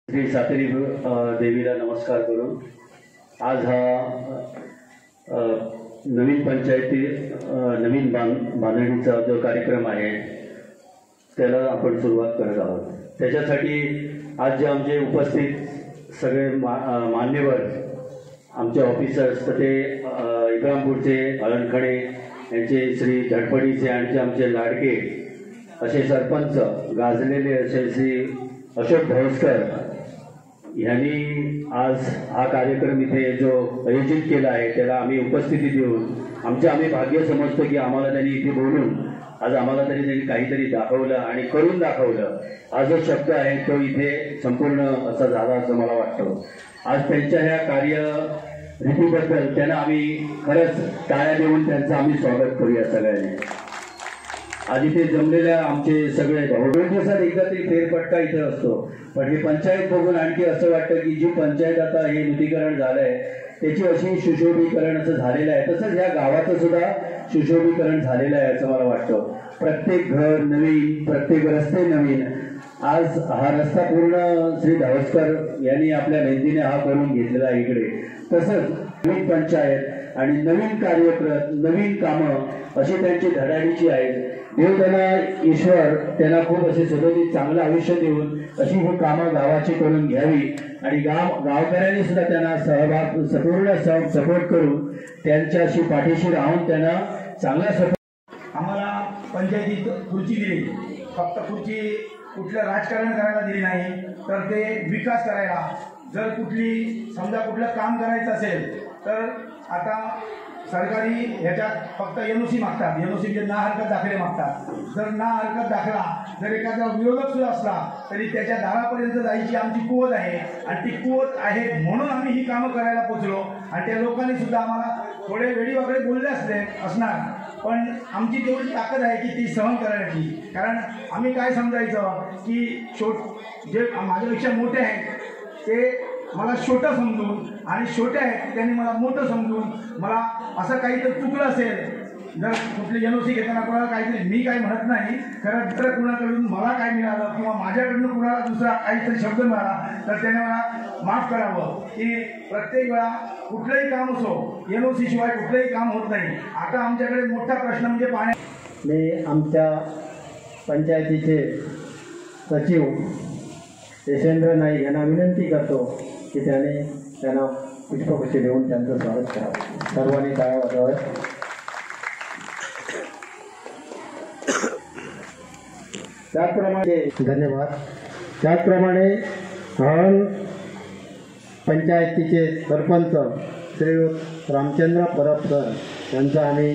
श्री सातेरी देवीला नमस्कार करून आज हा नवीन पंचायती नवीन बांधणीचा जो कार्यक्रम आहे त्याला आपण सुरुवात करत आहोत। त्याच्यासाठी आज जे आमचे उपस्थित सगळे मान्यवर आमचे ऑफिसर्स तर ते इब्रामपूरचे अळणखणे यांचे श्री धडपडीचे आणि आमचे लाडके असे सरपंच गाजलेले असे श्री अशोक भोसकर यांनी आज हा कार्यक्रम इथे जो आयोजित केला आहे त्याला आम्ही उपस्थिती देऊन आम्ही भाग्य समजतो की आम्हाला त्यांनी इथे बोलून आज आम्हाला तरी त्यांनी काहीतरी दाखवलं आणि करून दाखवलं। हा जो शब्द आहे तो इथे संपूर्ण असा झाला असं मला वाटतं। आज त्यांच्या ह्या कार्यरीतीबद्दल त्यांना आम्ही खरंच टाळ्या देऊन त्यांचं आम्ही स्वागत करूया सगळ्यांनी। आज इथे जमलेल्या आमचे सगळे दोन दिवसात एकदा तरी फेरफटका इथे असतो, पण ही पंचायत बघून आणखी असं वाटतं की जी पंचायत आता हे नूतनीकरण झालंय त्याची अशी सुशोभीकरण असं झालेलं आहे. तसंच या गावाचं सुद्धा सुशोभीकरण झालेलं आहे असं मला वाटतं. प्रत्येक घर नवीन, प्रत्येक रस्ते नवीन. आज हा रस्ता पूर्ण श्री धावस्कर यांनी आपल्या मेहनतीने हा करून घेतलेला आहे इकडे. तसंच नवीन पंचायत आणि नवीन कार्यक्रम, नवीन कामं अशी त्यांची धडाडीची आहेत. देव त्यांना, ईश्वर त्यांना खूप असे सदोदित चांगलं आयुष्य देऊन अशी ही कामं गावाची करून घ्यावी आणि गावकऱ्यांनी सुद्धा त्यांना पूर्ण सपोर्ट करून त्यांच्याशी पाठीशी राहून त्यांना चांगला सपोर्ट. आम्हाला पंचायतीत खुर्ची दिली, फक्त खुर्ची कुठलं राजकारण करायला दिली नाही, तर ते विकास करायला. जर समजा कुठलं काम करायचं असेल तर आता सरकारी ह्याच्यात फक्त NOC मागतात. NOC म्हणजे ना हरकत दाखले मागतात. जर ना हरकत दाखला जर एखादा विरोधक सुद्धा असला तरी त्याच्या दारापर्यंत जायची आमची कुवत आहे आणि ती कुवत आहे म्हणून आम्ही ही कामं करायला पोचलो. आणि त्या लोकांनी सुद्धा आम्हाला थोडे वेळी वगैरे बोलले असणार, पण आमची तेवढी ताकद आहे की ती सहन करायची. कारण आम्ही काय समजायचं की जे माझ्यापेक्षा मोठे आहेत ते मला छोटं समजून आणि छोटे आहेत त्यांनी मला मोठं समजून, मला असं काहीतरी चुकलं असेल जर कुठली NOC घेताना कोणाला काहीतरी, मी काही म्हणत नाही, खरं दुसऱ्या कुणाकडून मला काय मिळालं किंवा माझ्याकडून कुणाला दुसरा काहीतरी शब्द मिळाला तर त्याने मला माफ करावं. की प्रत्येक वेळा कुठलंही काम असो NOC शिवाय कुठलंही काम होत नाही. आता आमच्याकडे मोठा प्रश्न म्हणजे पाणी. मी आमच्या पंचायतीचे सचिव यशेंद्र नाईक यांना विनंती करतो की त्यांना पुष्पगुच्छ देऊन त्यांचं स्वागत करावं. सर्वांनी टाळ्या वाजवाव्यात. त्याचप्रमाणे धन्यवाद. त्याचप्रमाणे हळण पंचायतीचे सरपंच श्रीयुत रामचंद्र परब सर यांचं आम्ही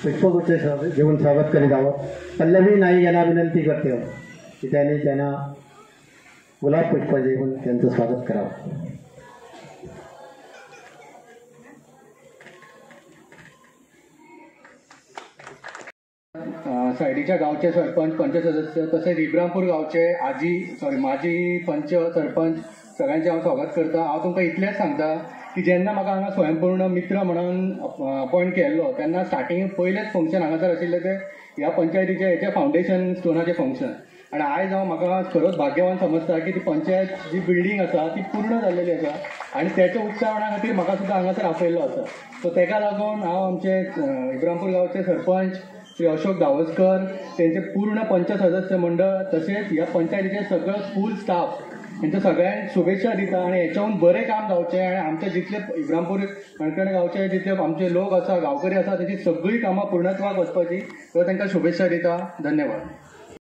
पुष्पगुच्छ घेऊन स्वागत करीत आहोत. पल्लवी नाईक यांना विनंती करते की त्यांना गुलाब पुष्प देऊन त्यांचं स्वागत करावं. सायडीच्या गावचे सरपंच, पंच सदस्य तसेच इब्रामपूर गावचे माजी पंच सरपंच सगळ्यांचे हांव स्वागत करता. हांव तुमकां इतलेंच सांगता की जेन्ना म्हाका हांगा स्वयंपूर्ण मित्र म्हणून अपॉयंट केल्लो तेन्ना स्टार्टिंग पयलेंच फंक्शन हांगासर आशिल्लें तें ह्या पंचायतीचे हेचे फावंडेशन स्टोनाचें फंक्शन. आणि आयज हांव म्हाका खरोच भाग्यवान समजता की ती पंचायत जी बिल्डींग आसा ती पूर्ण जाल्लेली आसा आणि त्याच्या उक्तावणा खातीर म्हाका सुद्दां हांगासर आपयल्लो आसा. सो तेका लागून हांव आमचे इब्रामपूर गांवचे सरपंच श्री अशोक धावस्कर, त्यांचे पूर्ण पंच सदस्य मंडळ तसेच ह्या पंचायतीचे सगळं फूल स्टाफ यांच्या सगळ्यांक शुभेच्छा दिता आणि हेच्याहून बरें काम जावचें आणि आमचे जितले इब्रामपूर कणकणे गांवचे जितले आमचे लोक आसा, गांवकरी आसा, तेची सगळीं कामां पूर्णत्वाक वचपाची, तो तांकां शुभेच्छा दिता. धन्यवाद.